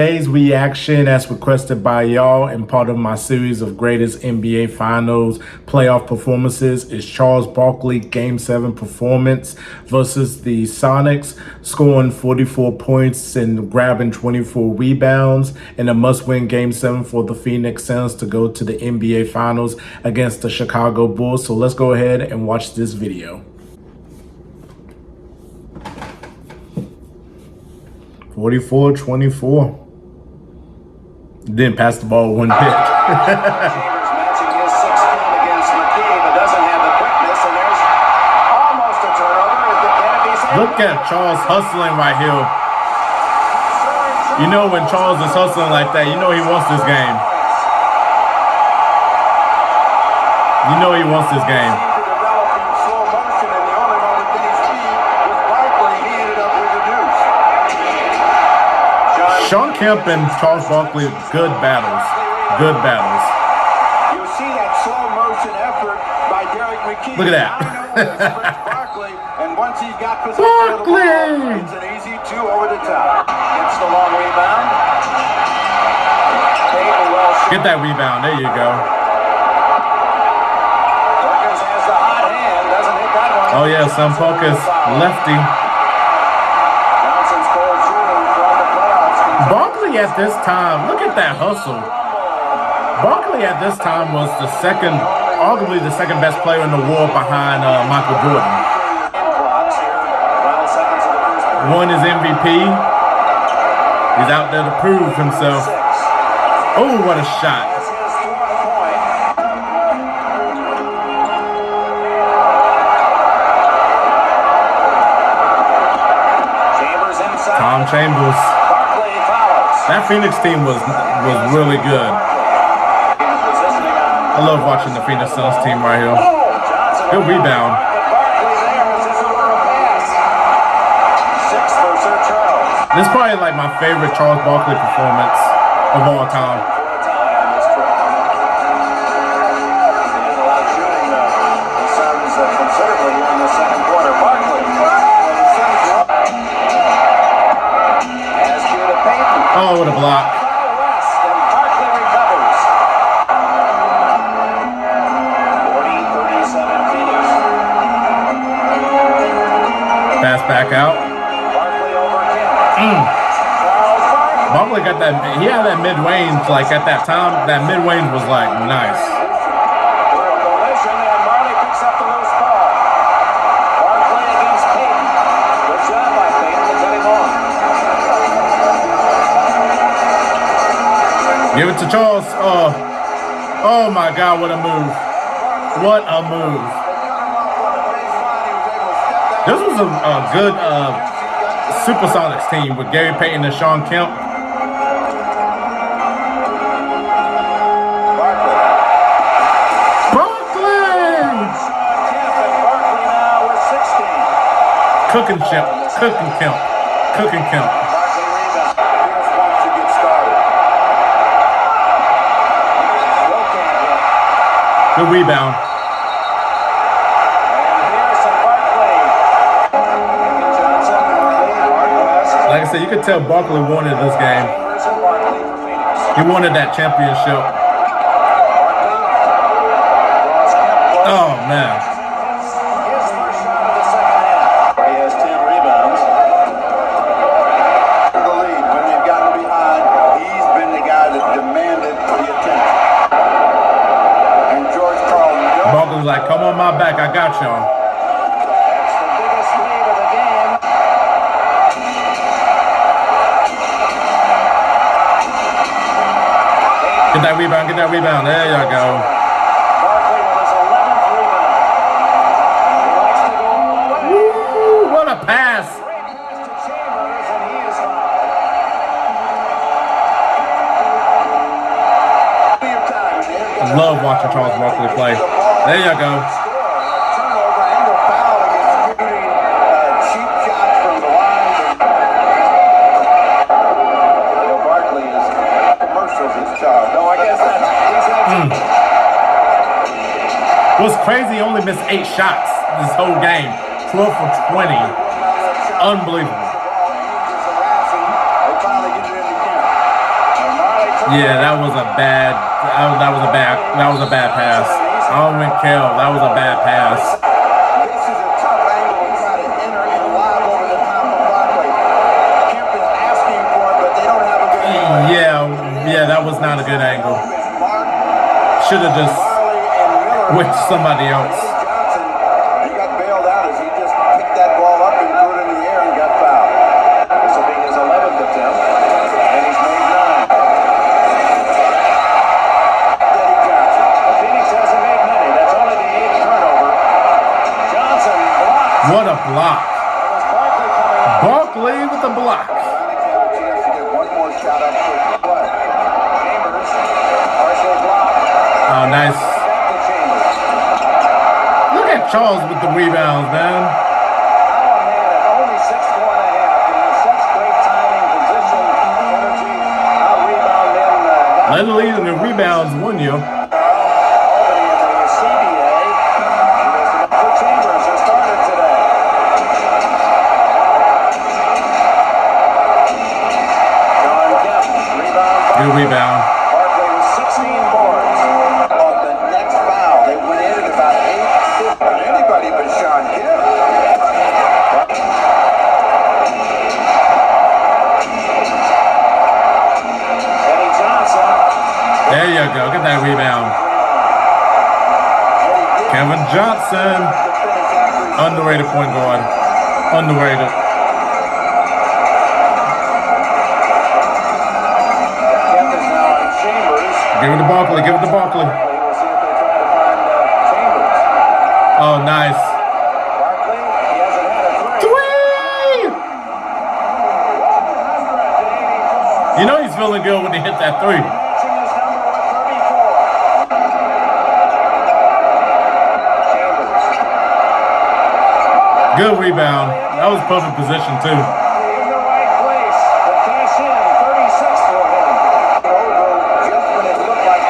Today's reaction, as requested by y'all and part of my series of greatest NBA Finals playoff performances, is Charles Barkley Game 7 performance versus the Sonics, scoring 44 points and grabbing 24 rebounds in a must-win Game 7 for the Phoenix Suns to go to the NBA Finals against the Chicago Bulls. So let's go ahead and watch this video. 44-24. Didn't pass the ball one pitch. Look at Charles hustling right here. You know when Charles is hustling like that, you know he wants this game. You know he wants this game. Shawn Kemp and Charles Barkley, good battles. Good battles. You see that slow motion effort by Derek McKee. Look at that. Barkley, and once he's got possession of the ball, it's an easy two over the top. Gets the long rebound. Get that rebound. There you go. Perkins has the hot hand. Doesn't hit that one. Oh yeah, some Perkins lefty. Barkley at this time, look at that hustle. Barkley at this time was the second, arguably the second best player in the world behind Michael Jordan. Won his MVP. He's out there to prove himself. Oh, what a shot. Tom Chambers. That Phoenix team was really good. I love watching the Phoenix Suns team right here. Good rebound. This is probably like my favorite Charles Barkley performance of all time. Oh, what a block. Pass back out. Barkley got that, he had that mid-range, like at that time, that mid-range was like nice. Give it to Charles. Oh my God, what a move. What a move. This was a good Supersonics team with Gary Payton and Shawn Kemp. Barkley! Cooking Kemp. Cooking Kemp. Cooking Kemp. Good rebound. Like I said, you could tell Barkley wanted this game. He wanted that championship. Oh, man. He has 10 rebounds. The lead, when they've gotten behind, he's been the guy that demanded the attention. Barkley's like, come on my back, I got y'all. That's the biggest lead of the game. Get that rebound, get that rebound. There you go. Barkley with his 11th rebound. He likes to go all the way. Woo, what a pass. Great pass to Chambers, and he is fouled. Love watching Charles Barkley play. There you go. Turnover and a foul against shooting cheap shots from the line. Barkley is commercials his job. No, I guess that's What's crazy, he only missed 8 shots this whole game. 12 for 20. Unbelievable. They finally get it in the game. Yeah, that was a bad. That was a bad pass. Alvin Kell, that was a bad pass. This is a tough angle to try to enter and lob over the top of Barkley. Kemp is asking for it, but they don't have a good angle. Yeah, that was not a good angle. Should have just went to somebody else. Johnson, he got bailed out as he just picked that ball up and threw it in the air and got fouled. This will be his 11th attempt, and he's made 9. Eddie Johnson. Phoenix hasn't made many. That's only the 8th turnover. Johnson blocked. What a block. It was Barkley coming out. Barkley with the block. Phoenix had a chance to get one more shot up for the play. Chambers, partially blocked. Oh, nice. Back to Chambers. Look at Charles with the rebounds, man. Allen had it only 6'4.5", and he has such great timing, position, energy, out-rebound in Led the lead in the rebounds 1 year. Albany in the CBA. He was the for Chambers who started today. John Kemp, rebound. Good rebound. Barkley with 16 boards. On the next foul, they went in at about 8:50. Anybody but Sean Kemp. Eddie Johnson. There you go. Get that rebound. Kevin Johnson. Underrated point guard. Underrated. Kemp is now on Chambers. Give it to Barkley. Give it to Barkley. We'll see if they try to find Chambers. Oh, nice. Barkley, he hasn't had a 3. Three! You know he's feeling good when he hit that 3. Matching his number with 34. Chambers. Good rebound. That was perfect position, too. In the right place. The cash in. 36 for him. Over just when it looked like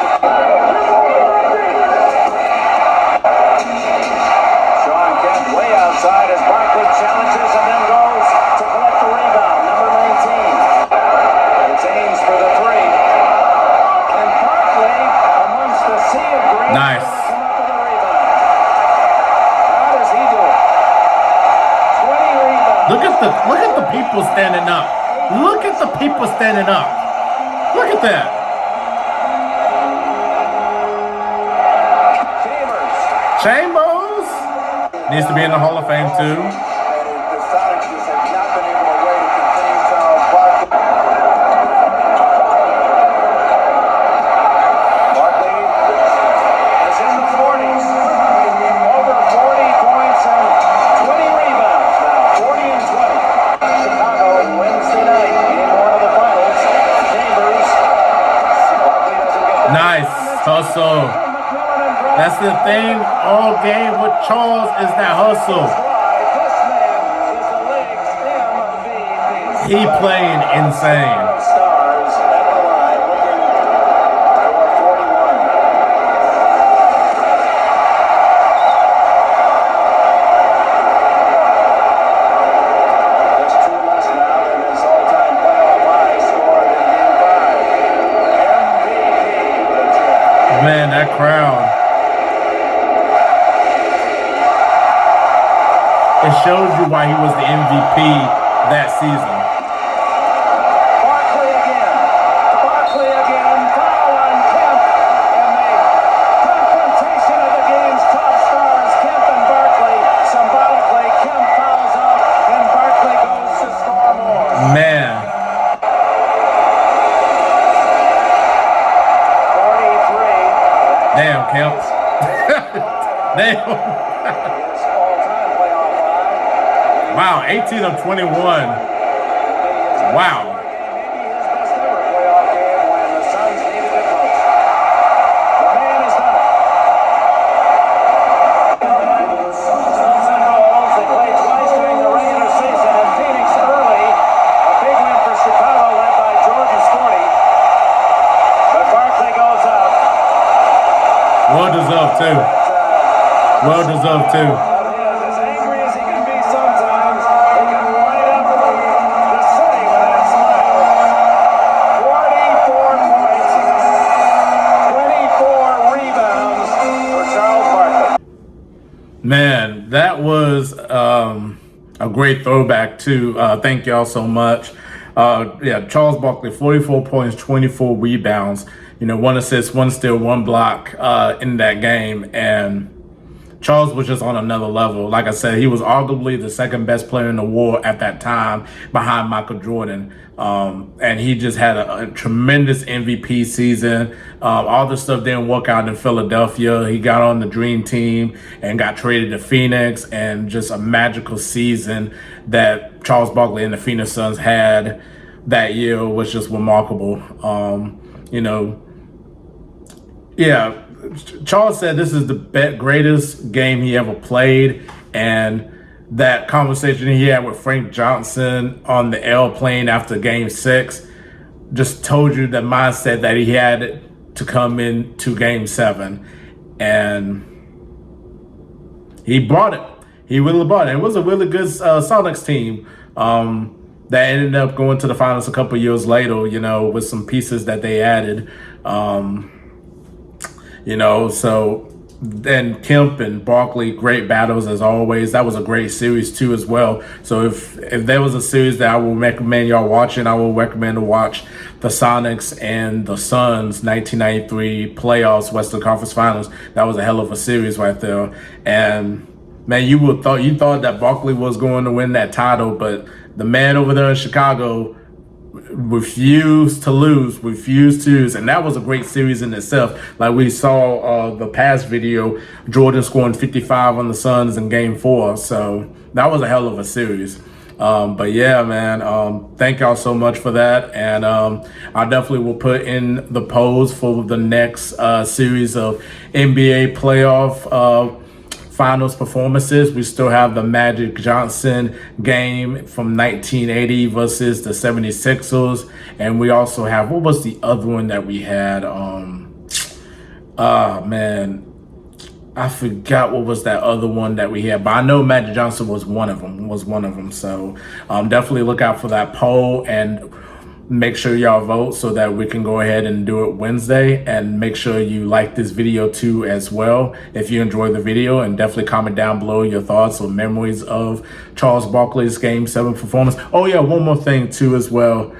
Sean Kemp way outside as Barkley challenges and then goes to collect the rebound. Number 19. It's Ames for the 3. And Barkley, amongst the sea of green, Nice. come up with a rebound. How does he do it? 20 rebounds. Look at the people standing up. Look at the people standing up. Look at that. Chambers. Chambers needs to be in the Hall of Fame too. And the Sonics just have not been able to wait to contain Charles Barkley. Barkley is in the 40s. Over 40 points and 20 rebounds now. 40 and 20. Chicago Wednesday night, game 1 of the finals. Chambers. Barkley doesn't get that. Nice hustle. That's the thing all game with Charles is that hustle. He playing insane. Stars at the line looking for 41. There's 2 less now than his all-time playoff high scored in Game 5. MVP. Man, that crowd. It shows you why he was the MVP that season. Barkley again. Foul on Kemp. And the confrontation of the game's top stars, Kemp and Barkley. Symbolically, Kemp fouls out, and Barkley goes to score more. Man. 43. Damn, Kemp. Damn. His all-time playoff high. Wow, 18 of 21. Wow. Maybe his best ever playoff game when the Suns needed it most. The man has done it. Suns and Bulls, they played twice during the regular season in Phoenix early. A big win for Chicago led by George and Sporty. But Barkley goes out. Well deserved too. Well deserved too. As angry as he can be sometimes, he can light up the city with that smile. 44 points. that was a great throwback too. Thank y'all so much. Yeah, Charles Barkley, 44 points, 24 rebounds, 1 assist, 1 steal, 1 block in that game. And Charles was just on another level. Like I said, he was arguably the second best player in the world at that time behind Michael Jordan. And he just had a tremendous MVP season. All the stuff didn't work out in Philadelphia. He got on the dream team and got traded to Phoenix, and just a magical season that Charles Barkley and the Phoenix Suns had that year was just remarkable. Yeah, Charles said this is the greatest game he ever played, and that conversation he had with Frank Johnson on the airplane after Game 6 just told you the mindset that he had to come into Game 7, and he brought it. He really brought it. It was a really good Sonics team that ended up going to the finals a couple years later, with some pieces that they added. So then Kemp and Barkley, great battles as always. That was a great series too as well. So if there was a series that I would recommend y'all watching, I would recommend to watch the Sonics and the Suns 1993 playoffs, Western Conference Finals. That was a hell of a series right there. And man, you thought that Barkley was going to win that title, but the man over there in Chicago refused to lose, and that was a great series in itself. Like we saw the past video, Jordan scoring 55 on the Suns in Game 4, so that was a hell of a series. But yeah, man, thank y'all so much for that, and I definitely will put in the polls for the next series of NBA playoff finals performances. We still have the Magic Johnson game from 1980 versus the 76ers. And we also have, what was the other one that we had? Man, I forgot what was that other one that we had, but I know Magic Johnson was one of them. So definitely look out for that poll, and make sure y'all vote so that we can go ahead and do it Wednesday. And make sure you like this video too as well if you enjoyed the video, and definitely comment down below your thoughts or memories of Charles Barkley's Game 7 performance. Oh yeah, one more thing too as well.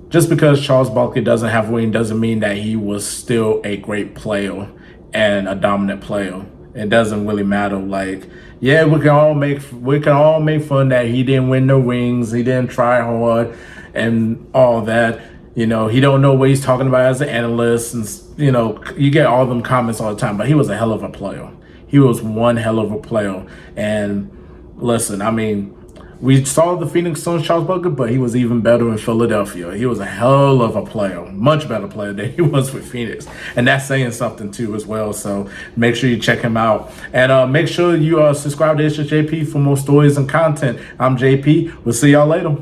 Just because Charles Barkley doesn't have a ring doesn't mean that he was still a great player and a dominant player. It doesn't really matter. Like, yeah, we can all make fun that he didn't win no rings, he didn't try hard, and all that. He don't know what he's talking about as an analyst, and you get all them comments all the time. But he was a hell of a player. He was one hell of a player. And listen, I mean, we saw the Phoenix Suns Charles Barkley, but he was even better in Philadelphia. He was a hell of a player, much better player than he was with Phoenix, and that's saying something too as well. So make sure you check him out, and make sure you subscribe to ItzJustJP for more stories and content. I'm JP. We'll see y'all later.